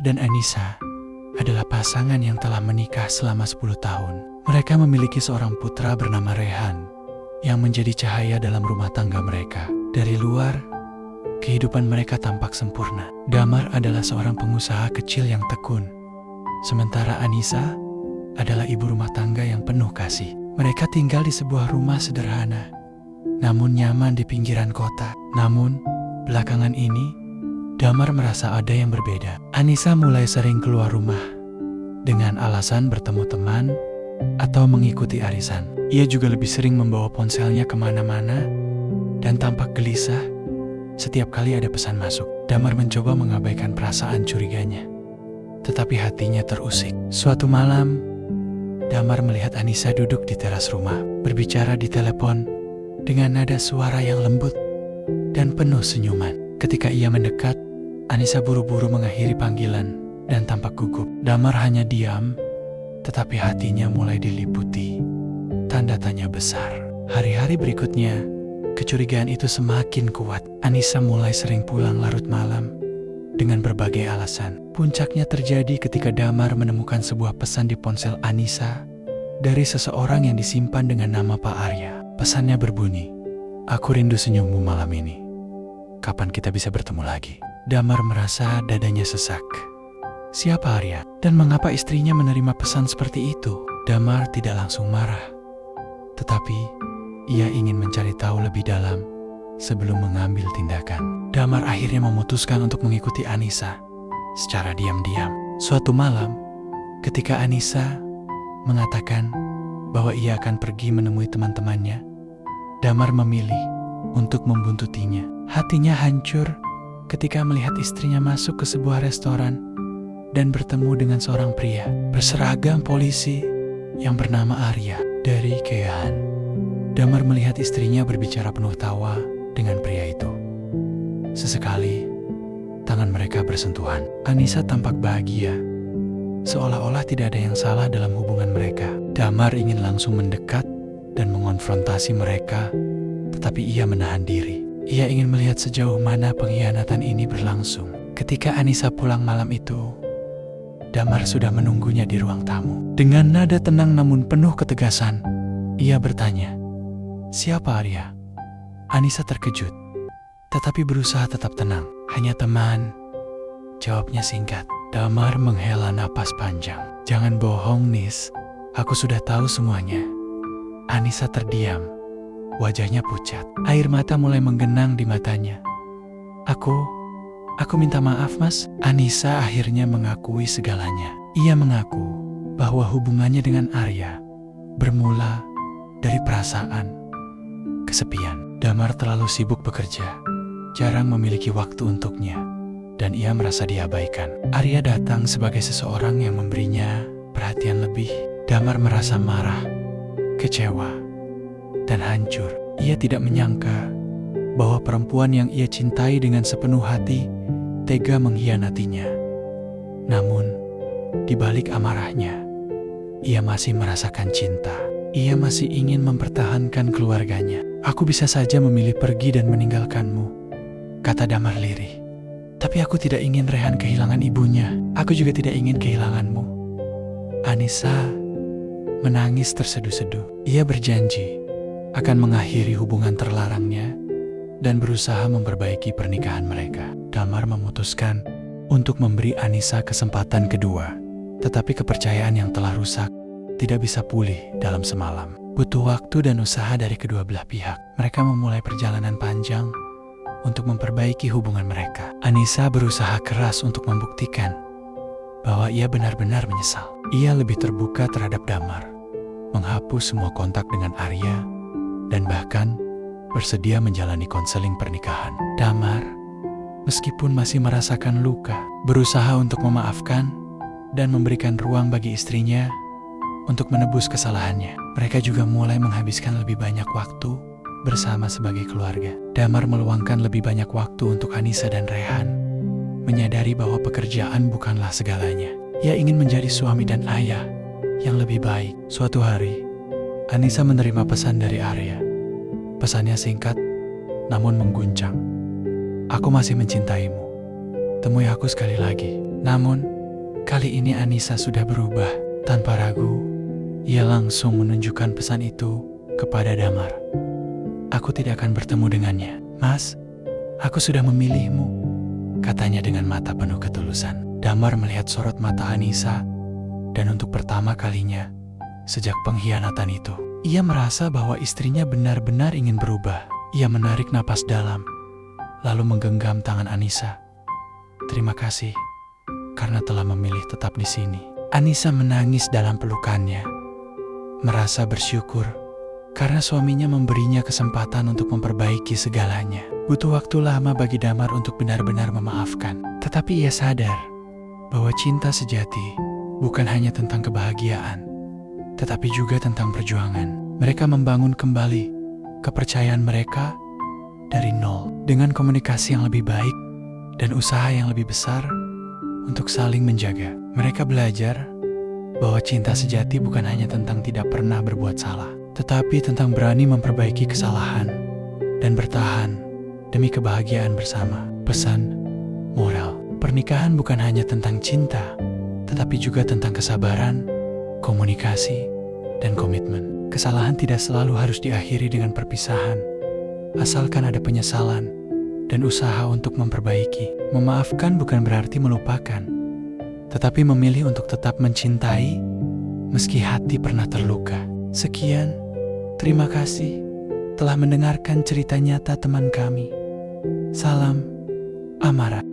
dan Anissa adalah pasangan yang telah menikah selama 10 tahun. Mereka memiliki seorang putra bernama Rehan yang menjadi cahaya dalam rumah tangga mereka. Dari luar, kehidupan mereka tampak sempurna. Damar adalah seorang pengusaha kecil yang tekun, sementara Anissa adalah ibu rumah tangga yang penuh kasih. Mereka tinggal di sebuah rumah sederhana, namun nyaman di pinggiran kota. Namun, belakangan ini, Damar merasa ada yang berbeda. Anissa mulai sering keluar rumah dengan alasan bertemu teman atau mengikuti arisan. Ia juga lebih sering membawa ponselnya kemana-mana dan tampak gelisah setiap kali ada pesan masuk. Damar mencoba mengabaikan perasaan curiganya, tetapi hatinya terusik. Suatu malam, Damar melihat Anissa duduk di teras rumah, berbicara di telepon dengan nada suara yang lembut dan penuh senyuman. Ketika ia mendekat, Anissa buru-buru mengakhiri panggilan dan tampak gugup. Damar hanya diam, tetapi hatinya mulai diliputi tanda tanya besar. Hari-hari berikutnya, kecurigaan itu semakin kuat. Anissa mulai sering pulang larut malam dengan berbagai alasan. Puncaknya terjadi ketika Damar menemukan sebuah pesan di ponsel Anissa dari seseorang yang disimpan dengan nama Pak Arya. Pesannya berbunyi, "Aku rindu senyummu malam ini. Kapan kita bisa bertemu lagi?" Damar merasa dadanya sesak. Siapa Arya? Dan mengapa istrinya menerima pesan seperti itu? Damar tidak langsung marah, tetapi ia ingin mencari tahu lebih dalam sebelum mengambil tindakan. Damar akhirnya memutuskan untuk mengikuti Anissa secara diam-diam. Suatu malam, ketika Anissa mengatakan bahwa ia akan pergi menemui teman-temannya, Damar memilih untuk membuntutinya. Hatinya hancur ketika melihat istrinya masuk ke sebuah restoran dan bertemu dengan seorang pria berseragam polisi yang bernama Arya dari Kean. Damar melihat istrinya berbicara penuh tawa dengan pria itu. Sesekali, tangan mereka bersentuhan. Anissa tampak bahagia, seolah-olah tidak ada yang salah dalam hubungan mereka. Damar ingin langsung mendekat dan mengonfrontasi mereka, tetapi ia menahan diri. Ia ingin melihat sejauh mana pengkhianatan ini berlangsung. Ketika Anissa pulang malam itu, Damar sudah menunggunya di ruang tamu. Dengan nada tenang namun penuh ketegasan, ia bertanya, "Siapa Arya?" Anissa terkejut, tetapi berusaha tetap tenang. "Hanya teman," jawabnya singkat. Damar menghela napas panjang. "Jangan bohong, Nis. Aku sudah tahu semuanya." Anissa terdiam. Wajahnya pucat. Air mata mulai menggenang di matanya. Aku minta maaf, Mas." Anissa akhirnya mengakui segalanya. Ia mengaku bahwa hubungannya dengan Arya bermula dari perasaan kesepian. Damar terlalu sibuk bekerja, jarang memiliki waktu untuknya, dan ia merasa diabaikan. Arya datang sebagai seseorang yang memberinya perhatian lebih. Damar merasa marah, kecewa, dan hancur. Ia tidak menyangka bahwa perempuan yang ia cintai dengan sepenuh hati tega mengkhianatinya. Namun, di balik amarahnya, ia masih merasakan cinta. Ia masih ingin mempertahankan keluarganya. "Aku bisa saja memilih pergi dan meninggalkanmu," kata Damar lirih. "Tapi aku tidak ingin Rehan kehilangan ibunya. Aku juga tidak ingin kehilanganmu." Anissa menangis terseduh-seduh. Ia berjanji akan mengakhiri hubungan terlarangnya dan berusaha memperbaiki pernikahan mereka. Damar memutuskan untuk memberi Anissa kesempatan kedua, tetapi kepercayaan yang telah rusak tidak bisa pulih dalam semalam. Butuh waktu dan usaha dari kedua belah pihak. Mereka memulai perjalanan panjang untuk memperbaiki hubungan mereka. Anissa berusaha keras untuk membuktikan bahwa ia benar-benar menyesal. Ia lebih terbuka terhadap Damar, menghapus semua kontak dengan Arya, dan bahkan bersedia menjalani konseling pernikahan. Damar, meskipun masih merasakan luka, berusaha untuk memaafkan dan memberikan ruang bagi istrinya untuk menebus kesalahannya. Mereka juga mulai menghabiskan lebih banyak waktu bersama sebagai keluarga. Damar meluangkan lebih banyak waktu untuk Anissa dan Rehan, menyadari bahwa pekerjaan bukanlah segalanya. Ia ingin menjadi suami dan ayah yang lebih baik. Suatu hari, Anissa menerima pesan dari Arya. Pesannya singkat, namun mengguncang. "Aku masih mencintaimu. Temui aku sekali lagi." Namun, Kali ini Anissa sudah berubah. Tanpa ragu, ia langsung menunjukkan pesan itu kepada Damar. Aku tidak akan bertemu dengannya. Mas, aku sudah memilihmu, katanya dengan mata penuh ketulusan. Damar melihat sorot mata Anissa, dan untuk pertama kalinya sejak pengkhianatan itu, ia merasa bahwa istrinya benar-benar ingin berubah. Ia menarik napas dalam, lalu menggenggam tangan Anissa. Terima kasih, karena telah memilih tetap di sini. Anissa menangis dalam pelukannya, merasa bersyukur karena suaminya memberinya kesempatan untuk memperbaiki segalanya. Butuh waktu lama bagi Damar untuk benar-benar memaafkan. Tetapi ia sadar bahwa cinta sejati bukan hanya tentang kebahagiaan, tetapi juga tentang perjuangan. Mereka membangun kembali kepercayaan mereka dari nol dengan komunikasi yang lebih baik dan usaha yang lebih besar untuk saling menjaga. Mereka belajar bahwa cinta sejati bukan hanya tentang tidak pernah berbuat salah, tetapi tentang berani memperbaiki kesalahan dan bertahan demi kebahagiaan bersama. Pesan moral: pernikahan bukan hanya tentang cinta, tetapi juga tentang kesabaran, komunikasi, dan komitmen. Kesalahan tidak selalu harus diakhiri dengan perpisahan, asalkan ada penyesalan dan usaha untuk memperbaiki. Memaafkan bukan berarti melupakan, tetapi memilih untuk tetap mencintai meski hati pernah terluka. Sekian, terima kasih telah mendengarkan cerita nyata teman kami. Salam Amara.